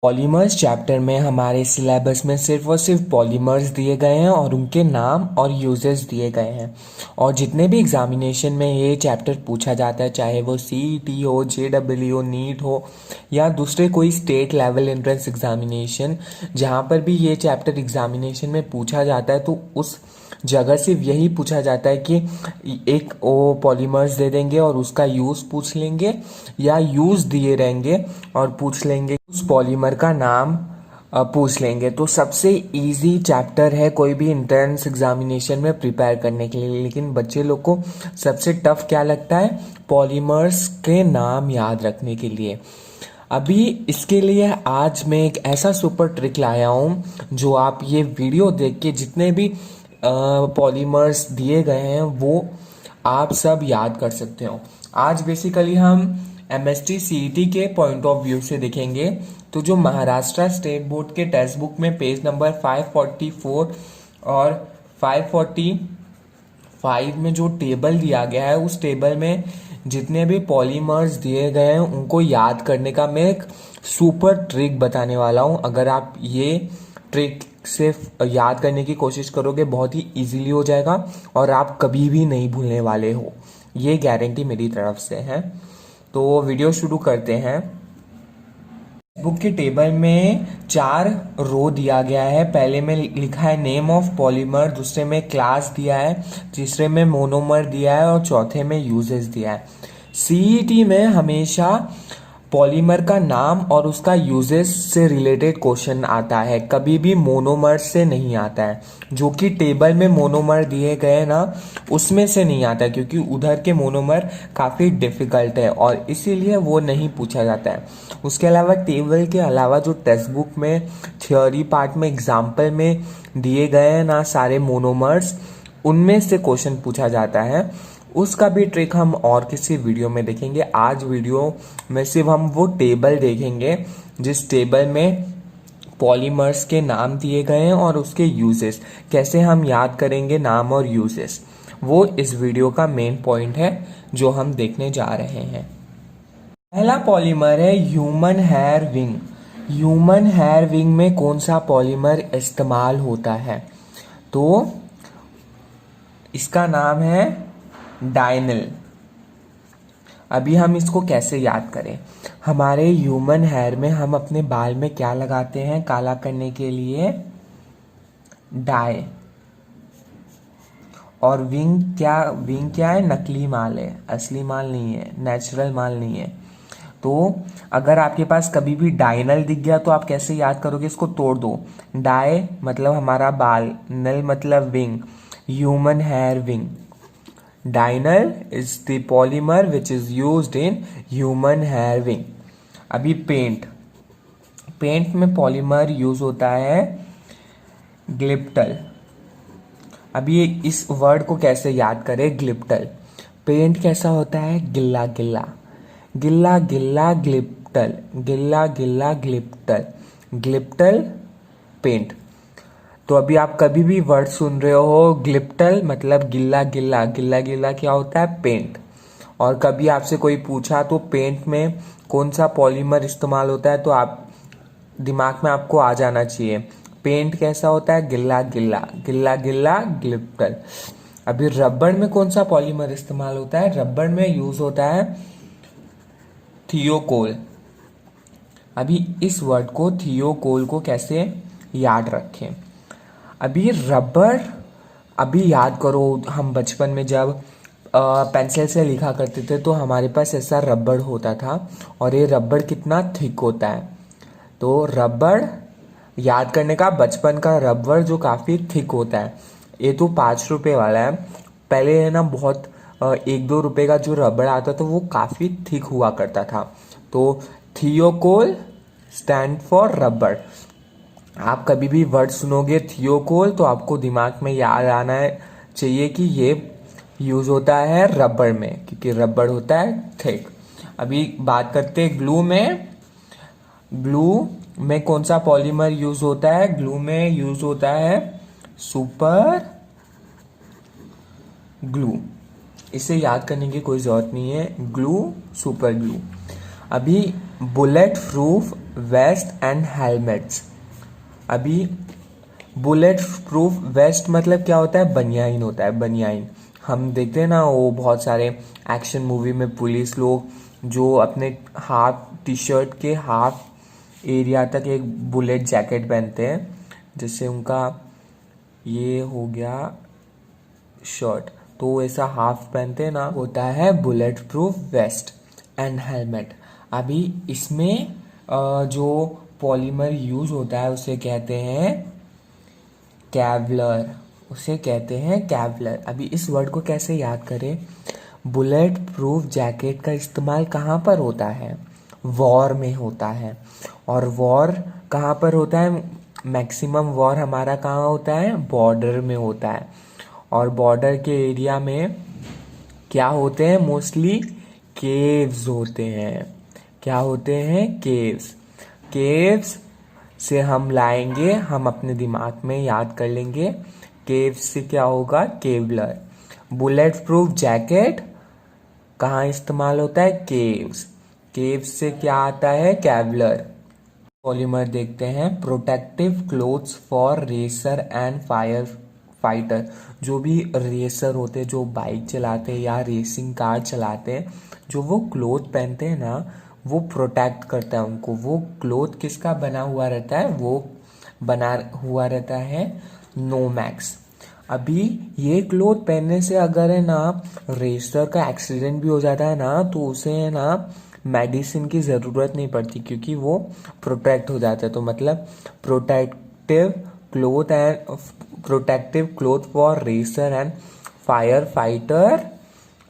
Polymers chapter में हमारे syllabus में सिर्फ और सिर्फ पॉलीमर्स दिए गए हैं और उनके नाम और यूजेस दिए गए हैं। और जितने भी एग्जामिनेशन में ये चैप्टर पूछा जाता है, चाहे वो सीईटी हो, जेडब्ल्यू हो, नीट हो या दूसरे कोई स्टेट लेवल एंट्रेंस एग्जामिनेशन, जहाँ पर भी ये चैप्टर एग्जामिनेशन में पूछा जाता है तो उस जगह सिर्फ यही पूछा जाता है कि एक वो पॉलीमर्स दे देंगे और उसका यूज़ पूछ लेंगे, या यूज़ दिए रहेंगे और पूछ लेंगे उस पॉलीमर का नाम पूछ लेंगे। तो सबसे इजी चैप्टर है कोई भी एंट्रेंस एग्जामिनेशन में प्रिपेयर करने के लिए। लेकिन बच्चे लोग को सबसे टफ क्या लगता है? पॉलीमर्स के नाम याद रखने के लिए। अभी इसके लिए आज मैं एक ऐसा सुपर ट्रिक लाया हूँ जो आप ये वीडियो देख के जितने भी पॉलीमर्स दिए गए हैं वो आप सब याद कर सकते हो। आज बेसिकली हम एमएसटी सीईटी के पॉइंट ऑफ व्यू से देखेंगे। तो जो महाराष्ट्र स्टेट बोर्ड के टेक्स्ट बुक में पेज नंबर 544 और 545 में जो टेबल दिया गया है, उस टेबल में जितने भी पॉलीमर्स दिए गए हैं उनको याद करने का मैं एक सुपर ट्रिक बताने वाला हूं। अगर आप ये ट्रिक सिर्फ याद करने की कोशिश करोगे, बहुत ही इजीली हो जाएगा और आप कभी भी नहीं भूलने वाले हो, ये गारंटी मेरी तरफ से है। तो वीडियो शुरू करते हैं। बुक की टेबल में 4 रो दिया गया है। पहले में लिखा है नेम ऑफ पॉलीमर, दूसरे में क्लास दिया है, तीसरे में मोनोमर दिया है और चौथे में यूजेस दिया है। सीईटी में हमेशा पॉलीमर का नाम और उसका यूजेस से रिलेटेड क्वेश्चन आता है, कभी भी मोनोमर से नहीं आता है। जो कि टेबल में मोनोमर दिए गए ना, उसमें से नहीं आता है, क्योंकि उधर के मोनोमर काफ़ी डिफिकल्ट है और इसीलिए वो नहीं पूछा जाता है। उसके अलावा टेबल के अलावा जो टेक्स्ट बुक में थ्योरी पार्ट में एग्जाम्पल में दिए गए हैं ना सारे मोनोमर्स, उनमें से क्वेश्चन पूछा जाता है। उसका भी ट्रिक हम और किसी वीडियो में देखेंगे। आज वीडियो में सिर्फ हम वो टेबल देखेंगे जिस टेबल में पॉलीमर्स के नाम दिए गए हैं और उसके यूजेस कैसे हम याद करेंगे, नाम और यूजेस, वो इस वीडियो का मेन पॉइंट है जो हम देखने जा रहे हैं। पहला पॉलीमर है human hair wig. Human hair wig में कौन सा पॉलीमर इस्तेमाल होता है? तो इसका नाम है डाइनल। अभी हम इसको कैसे याद करें? हमारे ह्यूमन हेयर में हम अपने बाल में क्या लगाते हैं काला करने के लिए? डाई। और विंग क्या है? नकली माल है, असली माल नहीं है, नेचुरल माल नहीं है। तो अगर आपके पास कभी भी डाइनल दिख गया तो आप कैसे याद करोगे? इसको तोड़ दो। डाई मतलब हमारा बाल, नल मतलब wig, human hair wig. Dinyl is the polymer which is used in human hair wing. अभी पेंट में पॉलीमर यूज होता है ग्लिप्टल। अभी इस वर्ड को कैसे याद करें? ग्लिप्टल। पेंट कैसा होता है? गिल्ला गिल्ला, गिल्ला गिल्ला ग्लिप्टल, गिल्ला गिल्ला ग्लिप्टल, ग्लिप्टल पेंट। तो अभी आप कभी भी वर्ड सुन रहे हो ग्लिप्टल मतलब गिल्ला गिल्ला, गिल्ला गिल्ला क्या होता है? पेंट। और कभी आपसे कोई पूछा तो पेंट में कौन सा पॉलीमर इस्तेमाल होता है, तो आप दिमाग में आपको आ जाना चाहिए पेंट कैसा होता है? गिल्ला गिल्ला, गिल्ला गिल्ला ग्लिप्टल। अभी रबड़ में कौन सा पॉलीमर इस्तेमाल होता है? रबड़ में यूज होता है थियोकोल। अभी इस वर्ड को थियोकोल को कैसे याद रखें? अभी रबड़, अभी याद करो हम बचपन में जब पेंसिल से लिखा करते थे तो हमारे पास ऐसा रबड़ होता था और ये रबड़ कितना थिक होता है। तो रबड़ याद करने का, बचपन का रबड़ जो काफ़ी थिक होता है। ये तो 5 रुपए वाला है, पहले है ना बहुत 1-2 रुपए का जो रबड़ आता था वो काफ़ी थिक हुआ करता था। तो थियोकोल स्टैंड फॉर रबड़। आप कभी भी वर्ड सुनोगे थियोकोल तो आपको दिमाग में याद आना चाहिए कि ये यूज होता है रबड़ में, क्योंकि रबड़ होता है थिक। अभी बात करते हैं ग्लू में। ग्लू में कौन सा पॉलीमर यूज होता है? ग्लू में यूज होता है सुपर ग्लू। इसे याद करने की कोई जरूरत नहीं है, ग्लू, सुपर ग्लू। अभी bullet proof waste and helmets. अभी बुलेट प्रूफ वेस्ट मतलब क्या होता है, बनियाइन होता है, बनियाइन। हम देखते हैं ना वो बहुत सारे एक्शन मूवी में पुलिस लोग जो अपने हाफ टी शर्ट के हाफ एरिया तक एक बुलेट जैकेट पहनते हैं, जिससे उनका ये हो गया शर्ट, तो ऐसा हाफ पहनते हैं ना, होता है bullet proof waste and helmet. अभी इसमें जो पॉलीमर यूज होता है उसे कहते हैं कैवलर, उसे कहते हैं कैवलर। अभी इस वर्ड को कैसे याद करें, बुलेट प्रूफ जैकेट का इस्तेमाल कहाँ पर होता है, वॉर में होता है। और वॉर कहाँ पर होता है, मैक्सिमम वॉर हमारा कहाँ होता है, बॉर्डर में होता है। और बॉर्डर के एरिया में क्या होते हैं, मोस्टली केव्स होते हैं। क्या होते हैं, केव्स। केव्स से हम लाएंगे, हम अपने दिमाग में याद कर लेंगे, केव्स से क्या होगा, केवलर। बुलेट प्रूफ जैकेट कहाँ इस्तेमाल होता है, केव्स। केव्स से क्या आता है, कैवलर। पॉलीमर देखते हैं, protective clothes for racer and fire fighter. जो भी रेसर होते हैं, जो बाइक चलाते हैं या रेसिंग कार चलाते हैं, जो वो क्लोथ पहनते हैं ना, वो प्रोटेक्ट करता है उनको। वो क्लोथ किसका बना हुआ रहता है, वो बना हुआ रहता है नोमैक्स। अभी ये क्लोथ पहनने से अगर है ना रेसर का एक्सीडेंट भी हो जाता है ना, तो उसे है ना मेडिसिन की ज़रूरत नहीं पड़ती, क्योंकि वो प्रोटेक्ट हो जाता है। तो मतलब protective cloth and protective cloth for racer and fire fighter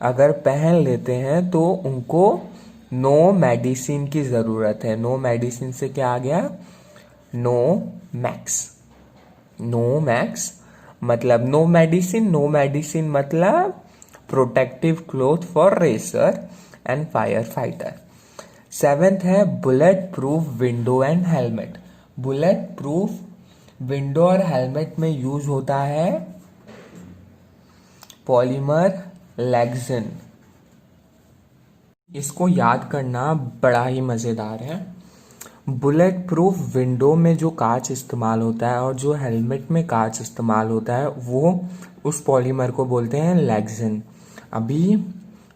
अगर पहन लेते हैं तो उनको नो मेडिसिन की ज़रूरत है। नो मेडिसिन से क्या आ गया, नो मैक्स। नो मैक्स मतलब नो मेडिसिन, नो मेडिसिन मतलब protective cloth for racer and fire fighter. Seventh है bullet proof window and helmet. Bullet proof window और हेलमेट में यूज होता है पॉलीमर लेक्सिन। इसको याद करना बड़ा ही मज़ेदार है। बुलेट प्रूफ विंडो में जो कांच इस्तेमाल होता है और जो हेलमेट में कांच इस्तेमाल होता है, वो उस पॉलीमर को बोलते हैं लेक्सिन। अभी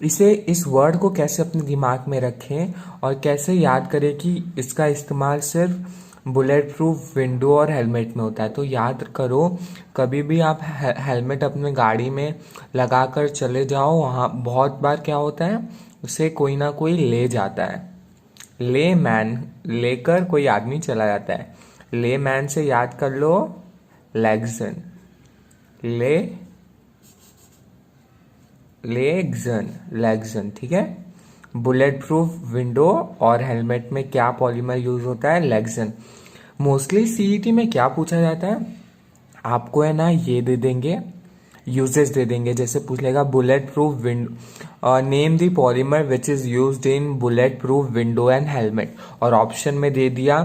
इस वर्ड को कैसे अपने दिमाग में रखें और कैसे याद करें कि इसका इस्तेमाल सिर्फ बुलेट प्रूफ विंडो और हेलमेट में होता है। तो याद करो, कभी भी आप हेलमेट अपने गाड़ी में लगा कर चले जाओ, वहाँ बहुत बार क्या होता है, उसे कोई ना कोई ले जाता है। ले मैन, लेकर कोई आदमी चला जाता है। ले मैन से याद कर लो लेक्सिन। लेक्सिन, ठीक है। बुलेट प्रूफ विंडो और हेलमेट में क्या पॉलीमर यूज होता है, लेक्सिन। मोस्टली सीईटी में क्या पूछा जाता है, आपको है ना ये दे देंगे, यूजेस दे देंगे। जैसे पूछ लेगा bullet proof window, name the polymer which is used in bullet proof window and helmet, और ऑप्शन में दे दिया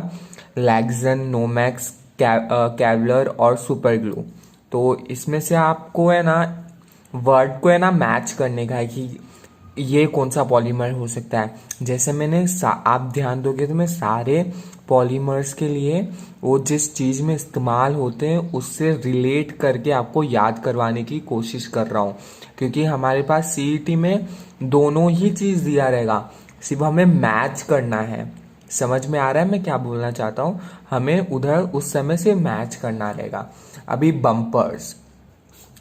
लेक्सिन, नोमैक्स, कैवलर और सुपर ग्लू। तो इसमें से आपको है ना वर्ड को है ना मैच करने का है कि ये कौन सा पॉलीमर हो सकता है। जैसे मैंने आप ध्यान दोगे तो मैं सारे पॉलीमर्स के लिए वो जिस चीज़ में इस्तेमाल होते हैं उससे रिलेट करके आपको याद करवाने की कोशिश कर रहा हूँ, क्योंकि हमारे पास सीईटी में दोनों ही चीज़ दिया रहेगा, सिर्फ हमें मैच करना है। समझ में आ रहा है मैं क्या बोलना चाहता हूँ, हमें उधर उस समय से मैच करना रहेगा। अभी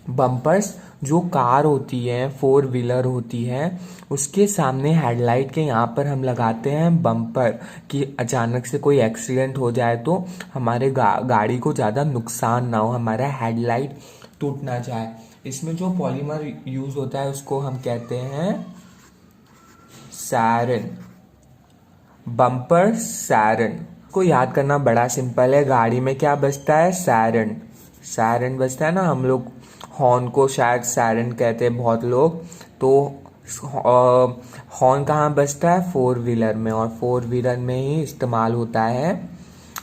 बम्पर्स जो कार होती है, 4 व्हीलर होती है, उसके सामने हेडलाइट के यहाँ पर हम लगाते हैं बम्पर, कि अचानक से कोई एक्सीडेंट हो जाए तो हमारे गाड़ी को ज़्यादा नुकसान ना हो, हमारा हेडलाइट टूट ना जाए। इसमें जो पॉलीमर यूज होता है उसको हम कहते हैं सैरिन। बम्पर सैरिन को याद करना बड़ा सिंपल है। गाड़ी में क्या बजता है, सैरिन। सैरिन बजता है ना, हम लोग हॉर्न को शायद सायरन कहते हैं बहुत लोग। तो हॉर्न कहाँ बजता है, 4 व्हीलर में, और 4 व्हीलर में ही इस्तेमाल होता है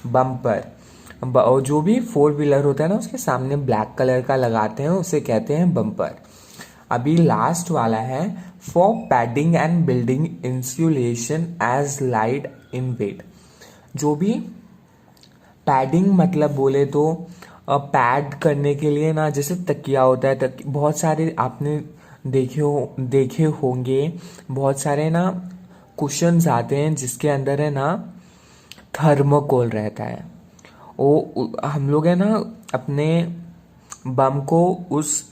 बम्पर। जो भी 4 व्हीलर होता है ना उसके सामने ब्लैक कलर का लगाते हैं, उसे कहते हैं बम्पर। अभी लास्ट वाला है for padding and building insulation as light in weight. जो भी पैडिंग मतलब बोले तो पैड करने के लिए ना, जैसे तकिया होता है, बहुत सारे आपने देखे होंगे, बहुत सारे ना कुशन्स आते हैं जिसके अंदर है ना थर्मोकोल रहता है। वो हम लोग है ना अपने बम को उस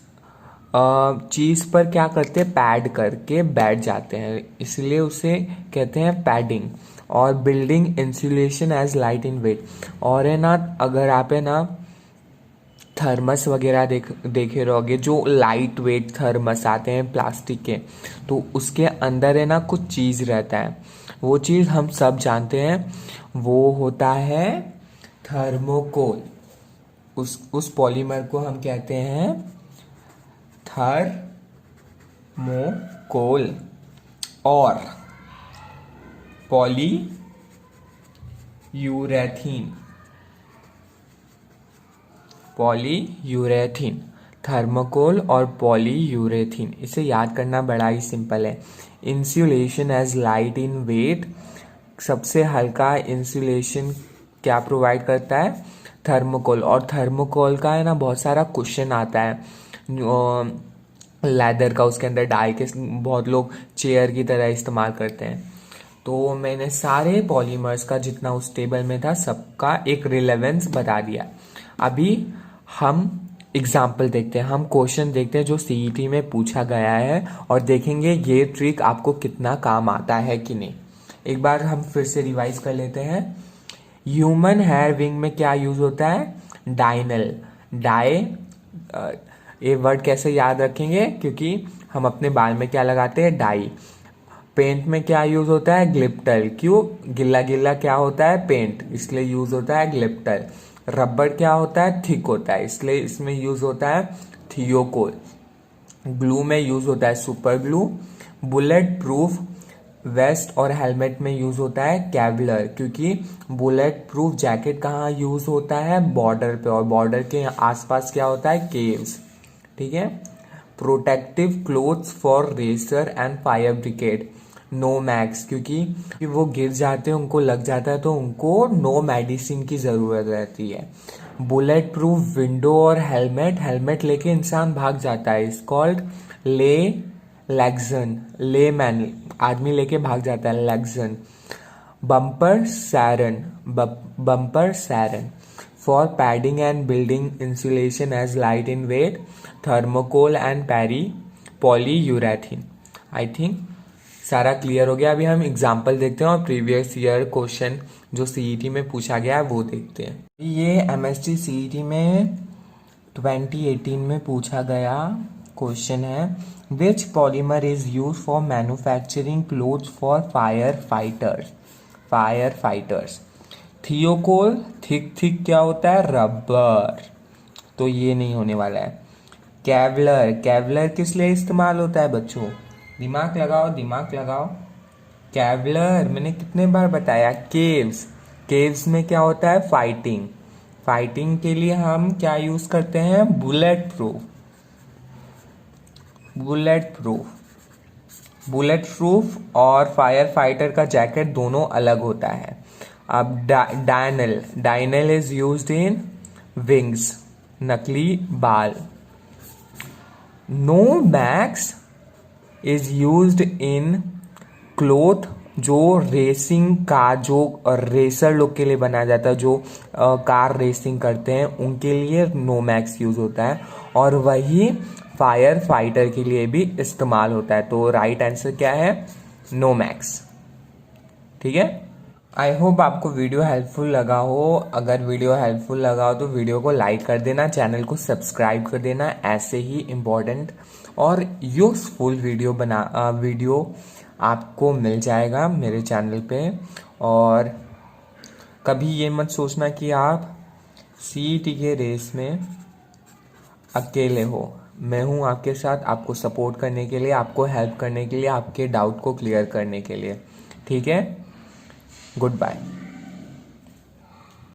चीज़ पर क्या करते हैं, पैड करके बैठ जाते हैं, इसलिए उसे कहते हैं पैडिंग। और building insulation as light in weight. और है ना, अगर आप है ना थर्मस वगैरह देखे रहोगे, जो लाइट वेट थर्मस आते हैं प्लास्टिक के, तो उसके अंदर है ना कुछ चीज़ रहता है, वो चीज़ हम सब जानते हैं, वो होता है थर्मोकोल। उस पॉलीमर को हम कहते हैं थर्मोकोल और पॉलीयूरेथीन। थर्मोकोल और पॉलीयूरेथीन, इसे याद करना बड़ा ही सिंपल है। Insulation as light in weight, सबसे हल्का इंसुलेशन क्या प्रोवाइड करता है, थर्मोकोल। और थर्मोकोल का है ना बहुत सारा क्वेश्चन आता है लेदर का, उसके अंदर डाई के बहुत लोग चेयर की तरह इस्तेमाल करते हैं। तो मैंने सारे पॉलीमर्स का जितना उस टेबल में था सबका एक रिलेवेंस बता दिया। अभी हम एग्जाम्पल देखते हैं, हम क्वेश्चन देखते हैं जो सीईटी में पूछा गया है, और देखेंगे ये ट्रिक आपको कितना काम आता है कि नहीं। एक बार हम फिर से रिवाइज कर लेते हैं। ह्यूमन हेयर विंग में क्या यूज होता है, डाइनल। ये वर्ड कैसे याद रखेंगे, क्योंकि हम अपने बाल में क्या लगाते हैं, डाई। पेंट में क्या यूज होता है, ग्लिप्टर। क्यों, गिल्ला गिल्ला क्या होता है, पेंट, इसलिए यूज होता है ग्लिप्टर। रबर क्या होता है, थिक होता है, इसलिए इसमें यूज होता है थियोकोल। ग्लू में यूज होता है super glue. Bullet proof waste और हेलमेट में यूज होता है कैवलर, क्योंकि बुलेट प्रूफ जैकेट कहाँ यूज होता है, बॉर्डर पे, और बॉर्डर के आसपास क्या होता है, केव्स। ठीक है। Protective clothes for racer and fire brigade, Nomex, क्योंकि वो गिर जाते हैं, उनको लग जाता है, तो उनको नो मेडिसिन की जरूरत रहती है। बुलेट प्रूफ विंडो और हेलमेट लेके इंसान भाग जाता है, इज कॉल्ड लेमैन, आदमी लेके भाग जाता है, Lexan. Bumper saran for padding and building insulation as light in weight, thermocol and polyurethane. I think सारा क्लियर हो गया। अभी हम एग्जाम्पल देखते हैं और प्रीवियस ईयर क्वेश्चन जो सीईटी में पूछा गया है वो देखते हैं। ये एमएसटी सीईटी में 2018 में पूछा गया क्वेश्चन है, which polymer is use for manufacturing clothes for fire fighters. Thiokol, thick क्या होता है, रबर, तो ये नहीं होने वाला है। कैवलर किस लिए इस्तेमाल होता है बच्चों, दिमाग लगाओ। कैवलर मैंने कितने बार बताया, केव्स में क्या होता है, फाइटिंग के लिए हम क्या यूज करते हैं, बुलेट प्रूफ और फायर फाइटर का जैकेट दोनों अलग होता है। अब Dynel is used in wigs, नकली बाल। Nomex is used in cloth, जो रेसिंग का, जो रेसर लोग के लिए बनाया जाता है, जो कार रेसिंग करते हैं उनके लिए नो मैक्स यूज होता है, और वही फायर फाइटर के लिए भी इस्तेमाल होता है। तो राइट आंसर क्या है, नो मैक्स। ठीक है। आई होप आपको वीडियो हेल्पफुल लगा हो। अगर वीडियो हेल्पफुल लगा हो तो वीडियो को लाइक कर देना, चैनल को सब्सक्राइब कर देना। ऐसे ही इम्पोर्टेंट और यूजफुल वीडियो आपको मिल जाएगा मेरे चैनल पे। और कभी ये मत सोचना कि आप सीईटी के रेस में अकेले हो। मैं हूँ आपके साथ, आपको सपोर्ट करने के लिए, आपको हेल्प करने के लिए, आपके डाउट को क्लियर करने के लिए। ठीक है, गुड बाय।